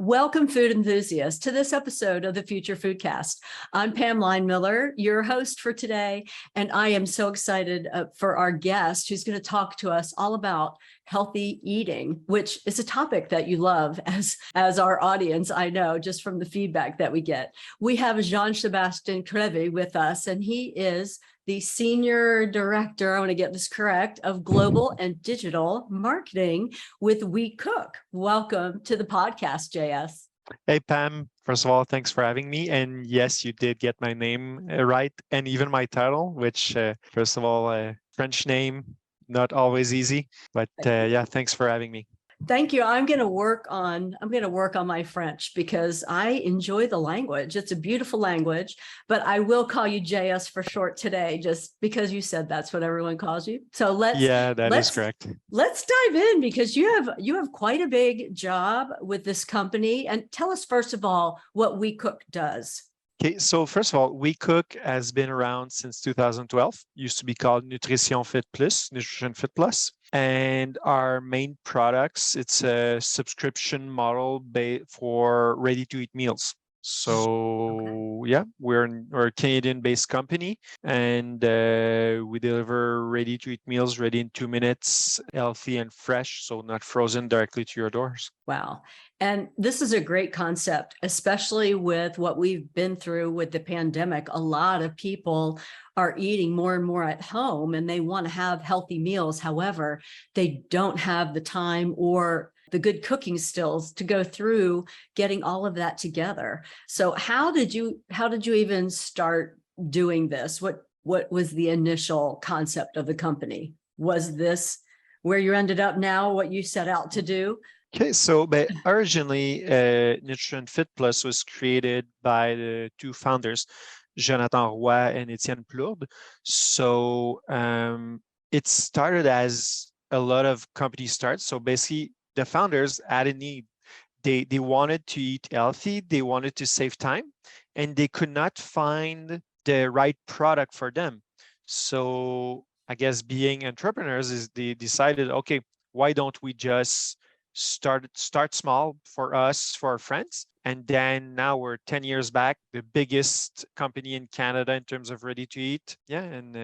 Welcome, food enthusiasts, to this episode of the Future Foodcast. I'm Pam Line-Miller, your host for today, and I am so excited for our guest who's going to talk to us all about healthy eating, which is a topic that you love as our audience, I know, just from the feedback that we get. We have Jean Sebastien Crevier with us, and he is the Senior Director, I want to get this correct, of Global and Digital Marketing with WeCook. Welcome to the podcast, JS. Hey, Pam. First of all, thanks for having me. And yes, you did get my name right, and even my title, which, first of all, French name, not always easy. But yeah, thanks for having me. Thank you. I'm going to work on my French because I enjoy the language. It's a beautiful language, but I will call you JS for short today, just because you said that's what everyone calls you. So that is correct. Let's dive in, because you have quite a big job with this company. And tell us, first of all, what WeCook does. Okay, so first of all, WeCook has been around since 2012. Used to be called Nutrition Fit Plus, Nutrition Fit Plus. And our main products, it's a subscription model for ready-to-eat meals. So yeah, we're a Canadian-based company, and we deliver ready-to-eat meals ready in 2 minutes, healthy and fresh, so not frozen, directly to your doors. Wow. And this is a great concept, especially with what we've been through with the pandemic. A lot of people are eating more and more at home, and they want to have healthy meals. However, they don't have the time or the good cooking skills to go through getting all of that together. So how did you even start doing this? What was the initial concept of the company? Was this where you ended up now, what you set out to do? Okay, so but originally, Nutrition Fit Plus was created by the two founders, Jonathan Roy and Etienne Plourde. So it started as a lot of companies start. So basically, the founders had a need. They wanted to eat healthy, they wanted to save time, and they could not find the right product for them. So I guess being entrepreneurs is they decided, okay, why don't we just start small for us, for our friends, and then now we're 10 years back, the biggest company in Canada in terms of ready to eat. Yeah, and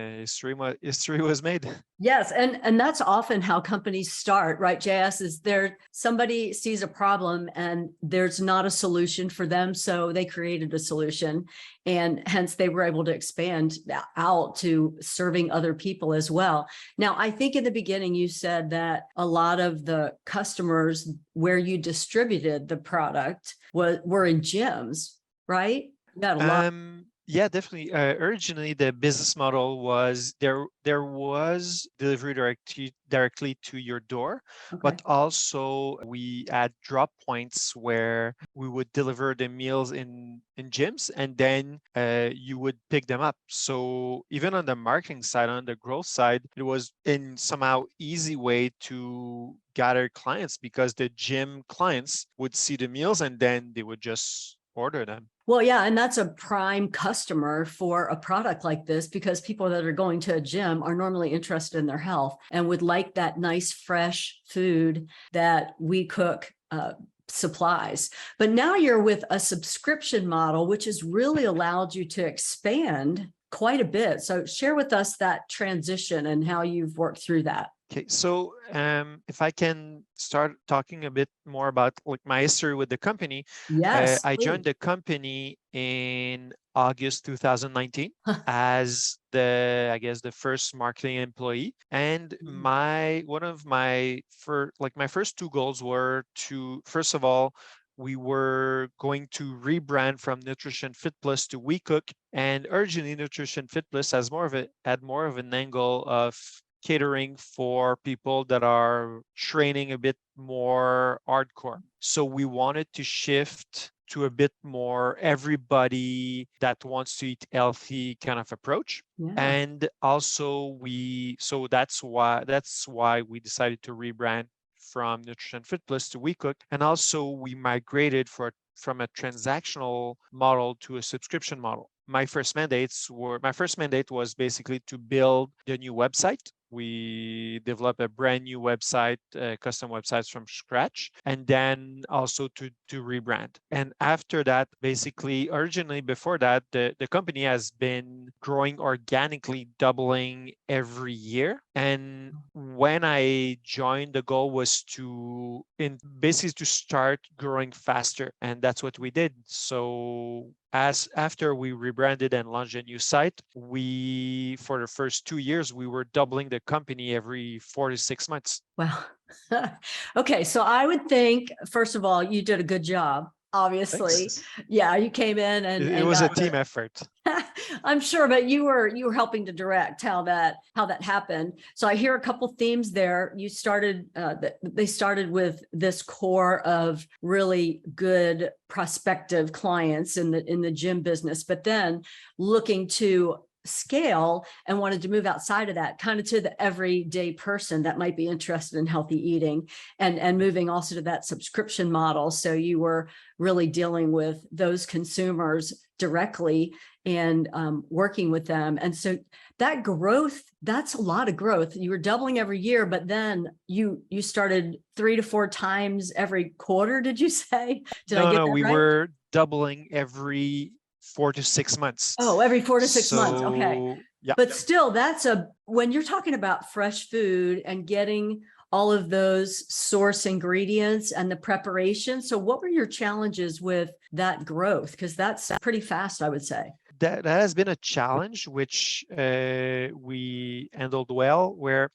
history was made. Yes, and that's often how companies start, right, JS? Is there somebody sees a problem and there's not a solution for them, so they created a solution, and hence they were able to expand out to serving other people as well. Now, I think in the beginning you said that a lot of the customers where you distributed the product were in gyms, right? You got a lot. Yeah, definitely. Originally, the business model was there was delivery directly to your door, Okay. but also we had drop points where we would deliver the meals in gyms, and then you would pick them up. So even on the marketing side, on the growth side, it was in somehow easy way to gather clients, because the gym clients would see the meals and then they would just order them. Well, yeah, and that's a prime customer for a product like this, because people that are going to a gym are normally interested in their health and would like that nice, fresh food that WeCook supplies. But now you're with a subscription model, which has really allowed you to expand quite a bit. So share with us that transition and how you've worked through that. Okay, so if I can start talking a bit more about like my history with the company. Yes, I please. joined the company in August 2019 as the first marketing employee. And one of my first two goals were to, first of all, we were going to rebrand from Nutrition Fit Plus to WeCook. And originally, Nutrition Fit Plus had more of an angle of catering for people that are training a bit more hardcore. So we wanted to shift to a bit more everybody that wants to eat healthy kind of approach. Yeah. And also that's why we decided to rebrand from Nutrition Fit Plus to WeCook. And also we migrated from a transactional model to a subscription model. My first mandate was basically to build the new website We developed a brand new website, custom websites from scratch, and then also to rebrand. And after that, basically, originally before that, the company has been growing organically, doubling every year. And when I joined, the goal was basically to start growing faster, and that's what we did. So as after we rebranded and launched a new site, for the first 2 years, we were doubling the company every 4 to 6 months. Wow. Okay, so I would think, first of all, you did a good job. Obviously, Thanks. yeah, you came in It was a team effort. I'm sure, but you were helping to direct how that happened. So I hear a couple themes there. You started they started with this core of really good prospective clients in the gym business, but then looking to scale and wanted to move outside of that, kind of to the everyday person that might be interested in healthy eating, and moving also to that subscription model. So you were really dealing with those consumers directly and working with them. And so that growth, that's a lot of growth. You were doubling every year, but then you started 3 to 4 times every quarter, did you say? Did I get that We right? were doubling every 4 to 6 months. Oh, every 4 to 6 months. Okay. Yeah. But still, when you're talking about fresh food and getting all of those source ingredients and the preparation. So what were your challenges with that growth? Because that's pretty fast, I would say. That has been a challenge, which we handled well, where,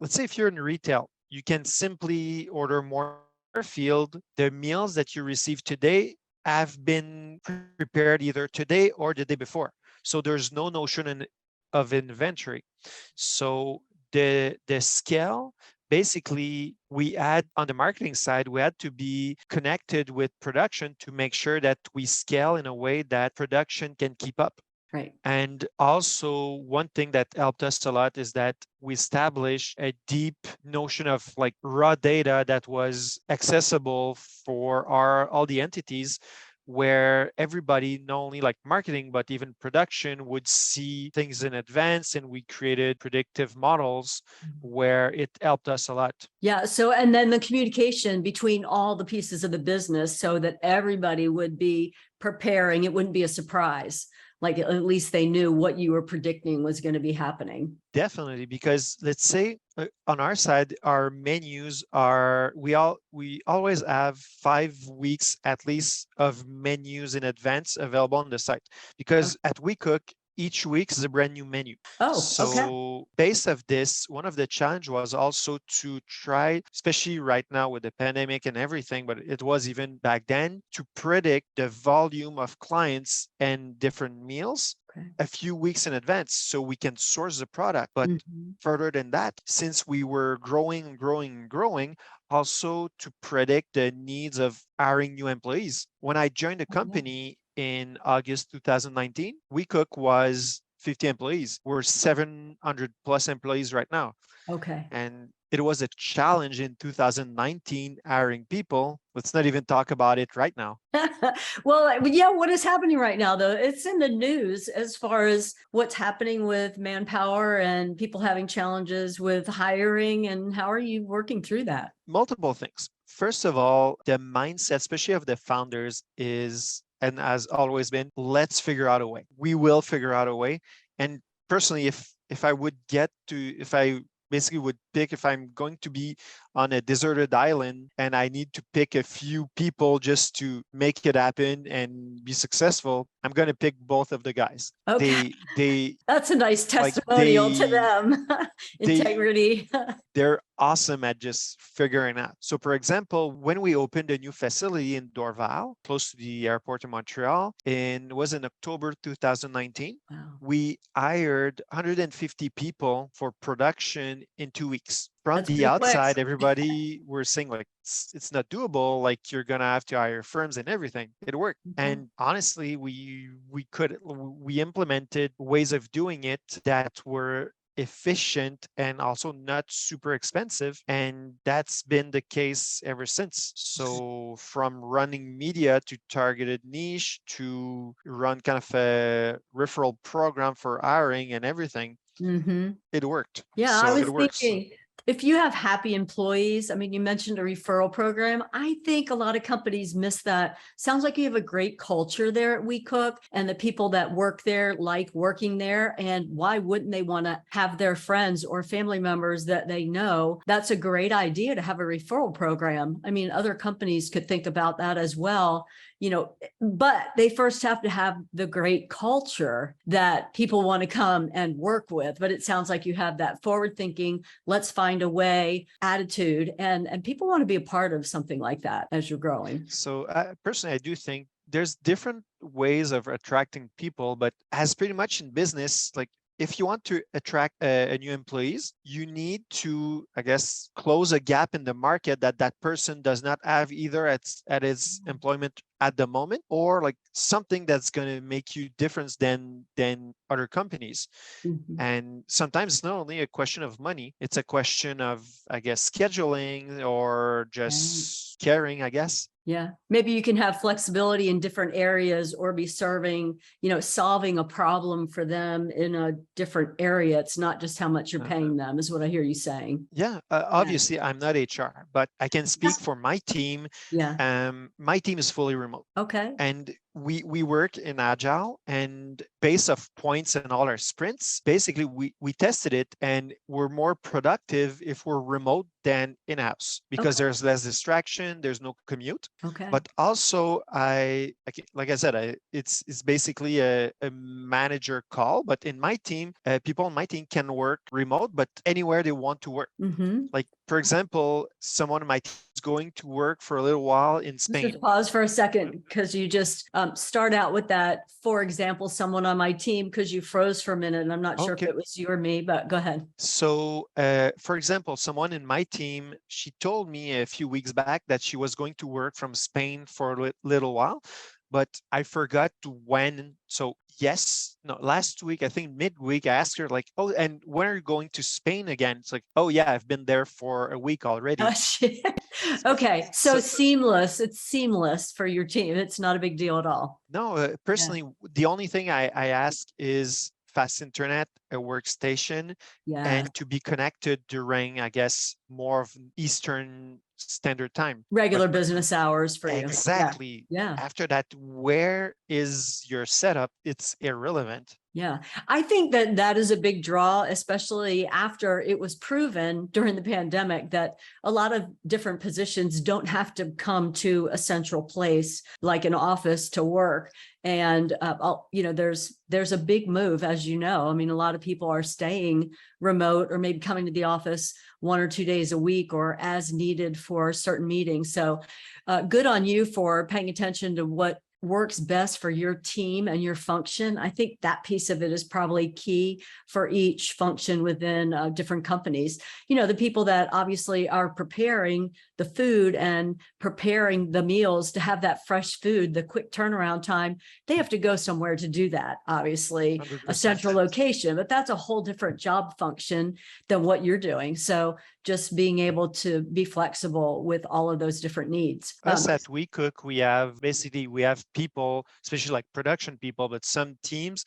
let's say if you're in retail, you can simply order more field. The meals that you receive today have been prepared either today or the day before. So there's no notion of inventory. So the scale, basically, we had on the marketing side, we had to be connected with production to make sure that we scale in a way that production can keep up. Right. And also, one thing that helped us a lot is that we established a deep notion of like raw data that was accessible for all the entities, where everybody, not only like marketing, but even production, would see things in advance. And we created predictive models where it helped us a lot. Yeah. So, and then the communication between all the pieces of the business so that everybody would be preparing, it wouldn't be a surprise. Like at least they knew what you were predicting was going to be happening. Definitely, because let's say on our side, our menus are, we always have 5 weeks at least of menus in advance available on the site, because at WeCook, each week is a brand new menu. Oh, so okay. Based of this, one of the challenge was also to try, especially right now with the pandemic and everything, but it was even back then, to predict the volume of clients and different meals a few weeks in advance so we can source the product. But further than that, since we were growing, also to predict the needs of hiring new employees. When I joined the company in August 2019, WeCook was 50 employees. We're 700 plus employees right now. Okay. And it was a challenge in 2019 hiring people. Let's not even talk about it right now. Well, yeah, what is happening right now, though? It's in the news as far as what's happening with manpower and people having challenges with hiring. And how are you working through that? Multiple things. First of all, the mindset, especially of the founders, is, and has always been, let's figure out a way. We will figure out a way. And personally, if I basically would pick, if I'm going to be on a deserted island and I need to pick a few people just to make it happen and be successful, I'm going to pick both of the guys. Okay. They That's a nice testimonial to them. Integrity. They're awesome at just figuring out. So for example, when we opened a new facility in Dorval, close to the airport in Montreal, and it was in October 2019, we hired 150 people for production in 2 weeks. From the outside, everybody were saying like, it's not doable. Like you're going to have to hire firms and everything. It worked. And honestly, we implemented ways of doing it that were efficient and also not super expensive, and that's been the case ever since. So from running media to targeted niche to run kind of a referral program for hiring and everything, Mm-hmm. it worked. Yeah, I So was it works. thinking if you have happy employees, I mean, you mentioned a referral program. I think a lot of companies miss that. Sounds like you have a great culture there at WeCook, and the people that work there like working there. And why wouldn't they want to have their friends or family members that they know? That's a great idea to have a referral program. I mean, other companies could think about that as well. But they first have to have the great culture that people want to come and work with. But it sounds like you have that forward thinking, let's find a way attitude, and people want to be a part of something like that as you're growing. So personally, I do think there's different ways of attracting people, but as pretty much in business, like if you want to attract a new employees, you need to, I guess, close a gap in the market that person does not have either at his employment at the moment, or like something that's going to make you different than other companies. Mm-hmm. And sometimes it's not only a question of money, it's a question of, I guess, scheduling or just caring, I guess. Yeah, maybe you can have flexibility in different areas, or be serving, solving a problem for them in a different area. It's not just how much you're paying them, is what I hear you saying. Yeah, obviously I'm not HR, but I can speak for my team. Yeah. My team is fully remote. Okay. And we work in agile, and based off points in all our sprints, basically we tested it, and we're more productive if we're remote than in-house, because there's less distraction, there's no commute. Okay. But also like I said, it's basically a manager call, but in my team, people on my team can work remote, but anywhere they want to work. Mm-hmm. Like, for example, someone on my team is going to work for a little while in Spain. Just pause for a second, because you just start out with that. For example, someone on my team, because you froze for a minute, and I'm not sure if it was you or me, but go ahead. So, for example, someone in my team, she told me a few weeks back that she was going to work from Spain for a little while, but I forgot when. So last week, I think midweek, I asked her like, oh, and when are you going to Spain again? It's like, oh yeah, I've been there for a week already. Okay, so seamless. It's seamless for your team. It's not a big deal at all. No, personally, the only thing I ask is fast internet, a workstation, and to be connected during, I guess, more of Eastern Standard Time. Regular business hours for you. Exactly. Yeah. After that, where is your setup? It's irrelevant. Yeah, I think that is a big draw, especially after it was proven during the pandemic that a lot of different positions don't have to come to a central place like an office to work. And, there's a big move, as you know. I mean, a lot of people are staying remote, or maybe coming to the office 1 or 2 days a week, or as needed for certain meetings. So good on you for paying attention to what works best for your team and your function. I think that piece of it is probably key for each function within different companies. The people that obviously are preparing the food and preparing the meals to have that fresh food, the quick turnaround time, they have to go somewhere to do that, obviously 100%. A central location, but that's a whole different job function than what you're doing. So just being able to be flexible with all of those different needs. Us at WeCook, we have people, especially like production people, but some teams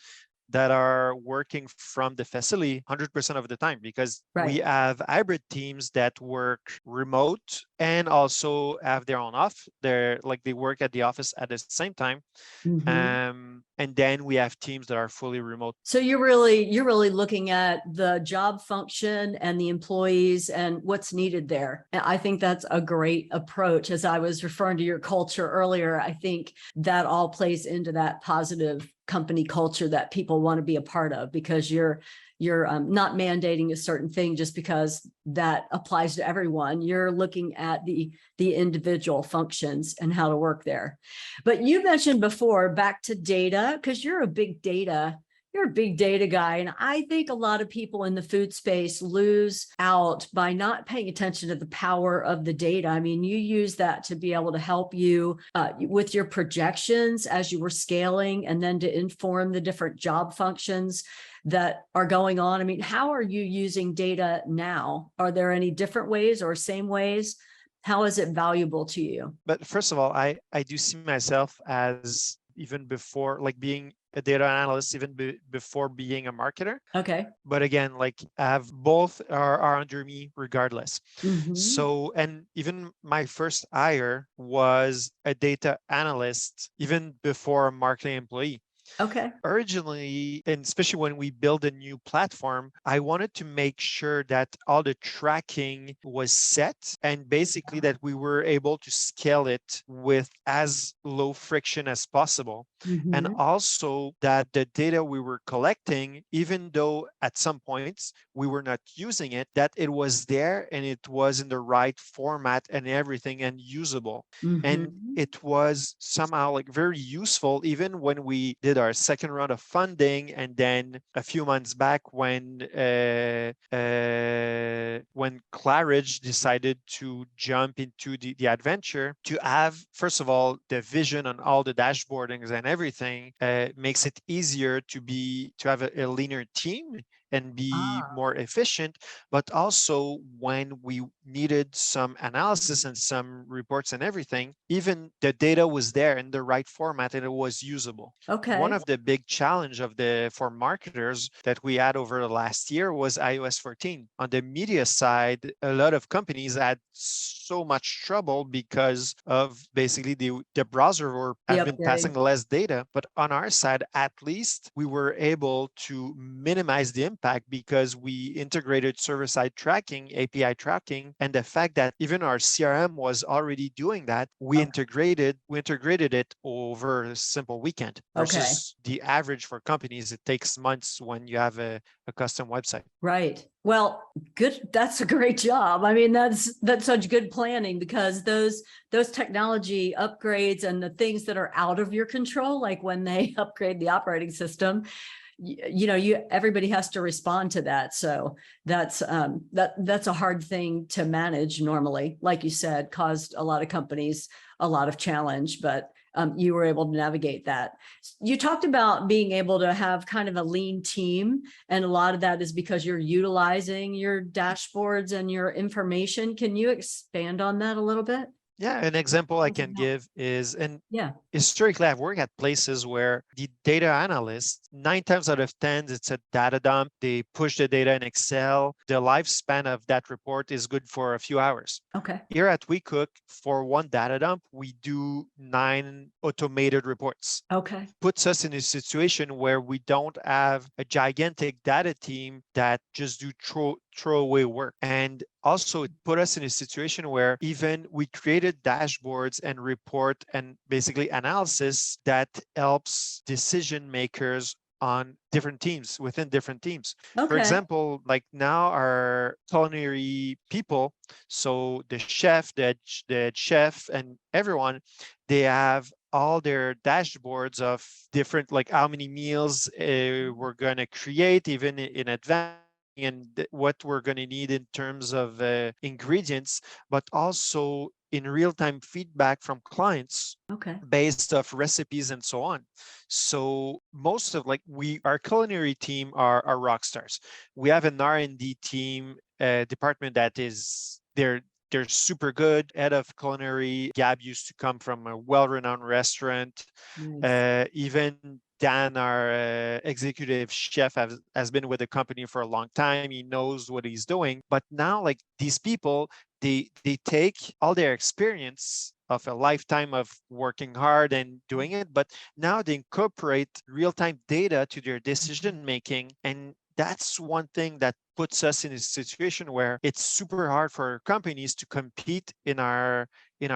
that are working from the facility 100% of the time, because we have hybrid teams that work remote and also have their own they work at the office at the same time. And then we have teams that are fully remote. So you're really looking at the job function and the employees and what's needed there. And I think that's a great approach. As I was referring to your culture earlier, I think that all plays into that positive company culture that people want to be a part of, because you're not mandating a certain thing just because that applies to everyone. You're looking at the individual functions and how to work there. But you mentioned before, back to data, because you're a big data guy. And I think a lot of people in the food space lose out by not paying attention to the power of the data. I mean, you use that to be able to help you with your projections as you were scaling, and then to inform the different job functions that are going on. I mean, how are you using data now? Are there any different ways or same ways? How is it valuable to you? But first of all, I do see myself as, even before, like being a data analyst even before being a marketer. Okay. But again, like I have both are under me regardless. Mhm. So, and even my first hire was a data analyst even before a marketing employee. Okay. Originally, and especially when we build a new platform, I wanted to make sure that all the tracking was set and basically that we were able to scale it with as low friction as possible. And Mhm. also that the data we were collecting, even though at some points we were not using it, that it was there and it was in the right format and everything and usable. And Mhm. it was somehow like very useful even when we did our second round of funding, and then a few months back when Claridge decided to jump into the adventure, to have first of all the vision on all the dashboardings and everything makes it easier to have a leaner team and be Ah, more efficient. But also when we needed some analysis and some reports and everything, even the data was there in the right format and it was usable. One okay. of the big challenge for marketers that we had over the last year was iOS 14. On the media side, a lot of companies had so much trouble because of basically the browser The have been upgrade. passing less data. But on our side, at least we were able to minimize the impact because we integrated server-side tracking, API tracking, and the fact that even our CRM was already doing that, we Okay. integrated it over a simple weekend Okay. versus the average for companies. It takes months when you have a custom website. Right. Well, good. That's a great job. I mean, that's such good planning, because those technology upgrades and the things that are out of your control, like when they upgrade the operating system, everybody has to respond to that. So that's a hard thing to manage normally. Like you said, caused a lot of companies a lot of challenge, but you were able to navigate that. You talked about being able to have kind of a lean team, and a lot of that is because you're utilizing your dashboards and your information. Can you expand on that a little bit? Yeah, an example I can give is, and Yeah. historically, I've worked at places where the data analyst, 9 times out of 10, it's a data dump. They push the data in Excel. The lifespan of that report is good for a few hours. Okay. Here at WeCook, for one data dump, we do 9 automated reports. Okay. Puts us in a situation where we don't have a gigantic data team that just do throwaway work. And also it put us in a situation where even we created dashboards and report and basically analysis that helps decision makers on different teams, within different teams. For Okay. example, like now our culinary people, so the chef and everyone, they have all their dashboards of different, like how many meals we're going to create even in advance, and what we're going to need in terms of ingredients, but also in real-time feedback from clients Okay. based off recipes and so on. So most of our culinary team are rock stars. We have an R&D team department that is they're super good. Head of culinary, Gab, used to come from a well-renowned restaurant. Nice. Even Dan, our executive chef, has been with the company for a long time. He knows what he's doing. But now, like these people, they take all their experience of a lifetime of working hard and doing it, but now they incorporate real-time data to their decision making. And that's one thing that puts us in a situation where it's super hard for companies to compete in our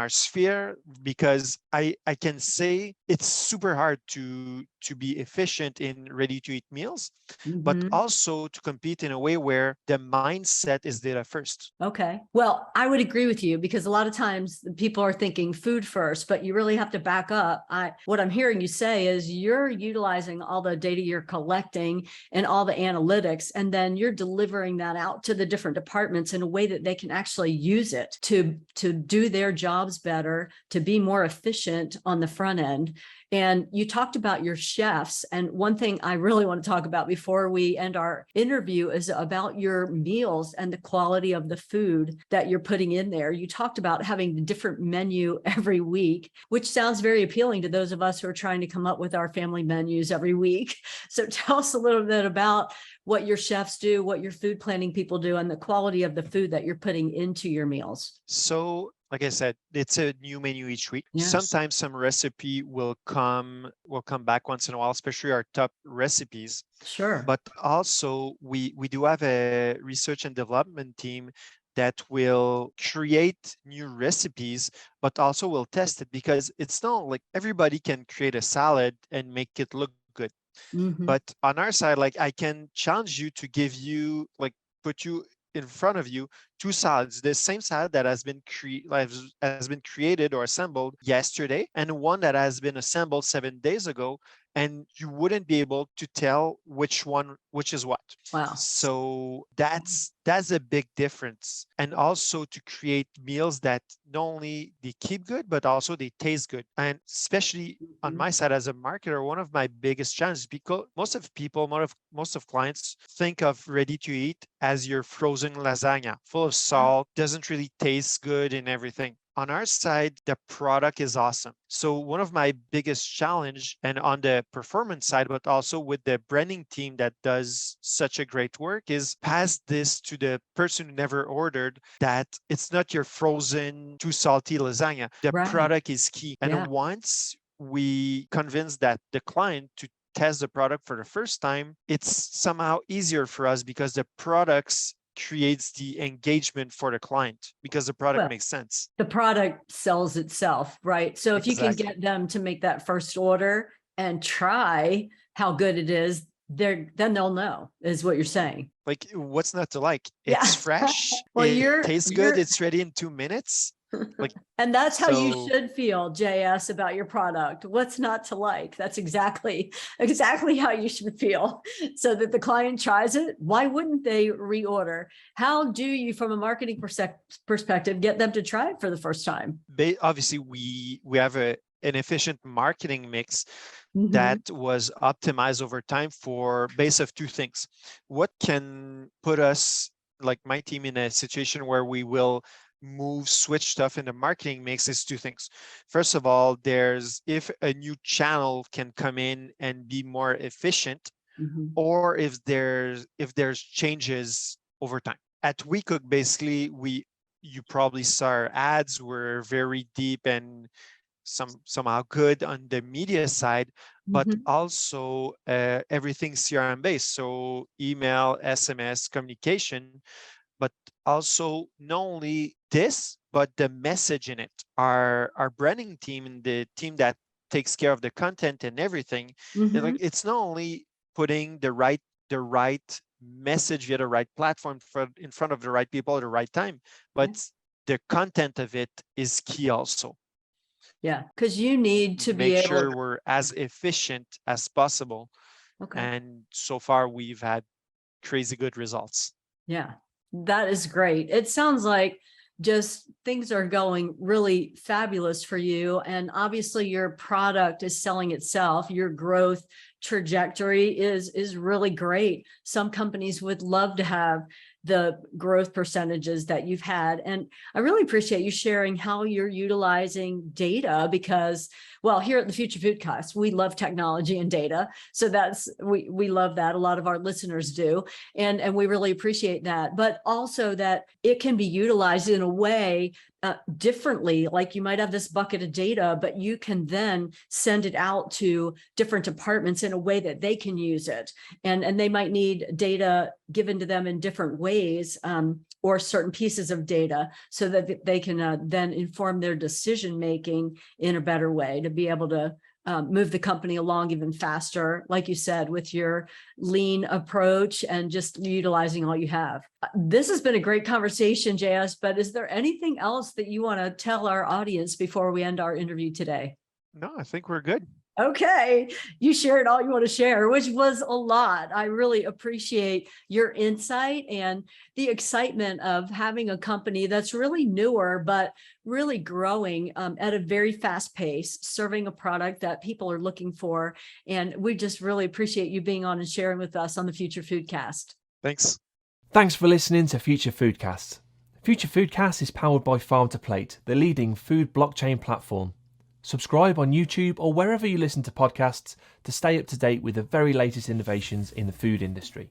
sphere, because I can say it's super hard to be efficient in ready to eat meals, but Mm-hmm. also to compete in a way where the mindset is data first. Okay. Well, I would agree with you, because a lot of times people are thinking food first, but you really have to back up. What I'm hearing you say is you're utilizing all the data you're collecting and all the analytics, and then you're delivering that out to the different departments in a way that they can actually use it to do their job jobs better, to be more efficient on the front end. And you talked about your chefs. And one thing I really want to talk about before we end our interview is about your meals and the quality of the food that you're putting in there. You talked about having a different menu every week, which sounds very appealing to those of us who are trying to come up with our family menus every week. So tell us a little bit about what your chefs do, what your food planning people do, and the quality of the food that you're putting into your meals. So, like I said, it's a new menu each week. Yes. Sometimes some recipe will come back once in a while, especially our top recipes. Sure. But also we do have a research and development team that will create new recipes, but also will test it, because it's not like everybody can create a salad and make it look good. Mm-hmm. But on our side, like, I can challenge you to give you, like, put you in front of you two salads, the same salad that has been created or assembled yesterday, and one that has been assembled 7 days ago, and you wouldn't be able to tell which is what. Wow. So that's a big difference. And also to create meals that not only they keep good, but also they taste good. And especially on my side as a marketer, one of my biggest challenges, because most of clients think of ready to eat as your frozen lasagna, full of salt, doesn't really taste good and everything. On our side, the product is awesome. So one of my biggest challenge, and on the performance side, but also with the branding team that does such a great work, is pass this to the person who never ordered, that it's not your frozen too salty lasagna. The product is key. And once we convince that the client to test the product for the first time, it's somehow easier for us, because the products creates the engagement for the client, because the product makes sense. The product sells itself, right? So if you can get them to make that first order and try how good it is, then they'll know, is what you're saying. Like, what's not to like? It's fresh. Well, it tastes good. It's ready in 2 minutes. Like, and that's how you should feel, JS, about your product. What's not to like? That's exactly how you should feel, so that the client tries it. Why wouldn't they reorder? How do you, from a marketing perspective, get them to try it for the first time? Obviously, we have an efficient marketing mix that was optimized over time for base of two things. What can put us, like my team, in a situation where we will switch stuff in the marketing mix is two things. First of all, if a new channel can come in and be more efficient, or if there's changes over time. At WeCook, basically, you probably saw our ads were very deep and somehow good on the media side, but also everything CRM based, so email, SMS, communication. But also not only this, but the message in it. Our branding team and the team that takes care of the content and everything, it's not only putting the right message via the right platform in front of the right people at the right time, but the content of it is key also. Yeah, because you need to make sure we're as efficient as possible. And so far, we've had crazy good results. Yeah. That is great. It sounds like just things are going really fabulous for you. And obviously your product is selling itself. Your growth trajectory is really great. Some companies would love to have the growth percentages that you've had. And I really appreciate you sharing how you're utilizing data, because, well, here at the Future Foodcast, we love technology and data. So we love that. A lot of our listeners do. And we really appreciate that, but also that it can be utilized in a way differently. Like you might have this bucket of data, but you can then send it out to different departments in a way that they can use it. And they might need data given to them in different ways, or certain pieces of data, so that they can then inform their decision-making in a better way to be able to move the company along even faster, like you said, with your lean approach and just utilizing all you have. This has been a great conversation, JS, but is there anything else that you want to tell our audience before we end our interview today? No, I think we're good. Okay, you shared all you want to share, which was a lot. I really appreciate your insight and the excitement of having a company that's really newer, but really growing at a very fast pace, serving a product that people are looking for. And we just really appreciate you being on and sharing with us on the Future Foodcast. Thanks. Thanks for listening to Future Foodcast. Future Foodcast is powered by Farm to Plate, the leading food blockchain platform. Subscribe on YouTube or wherever you listen to podcasts to stay up to date with the very latest innovations in the food industry.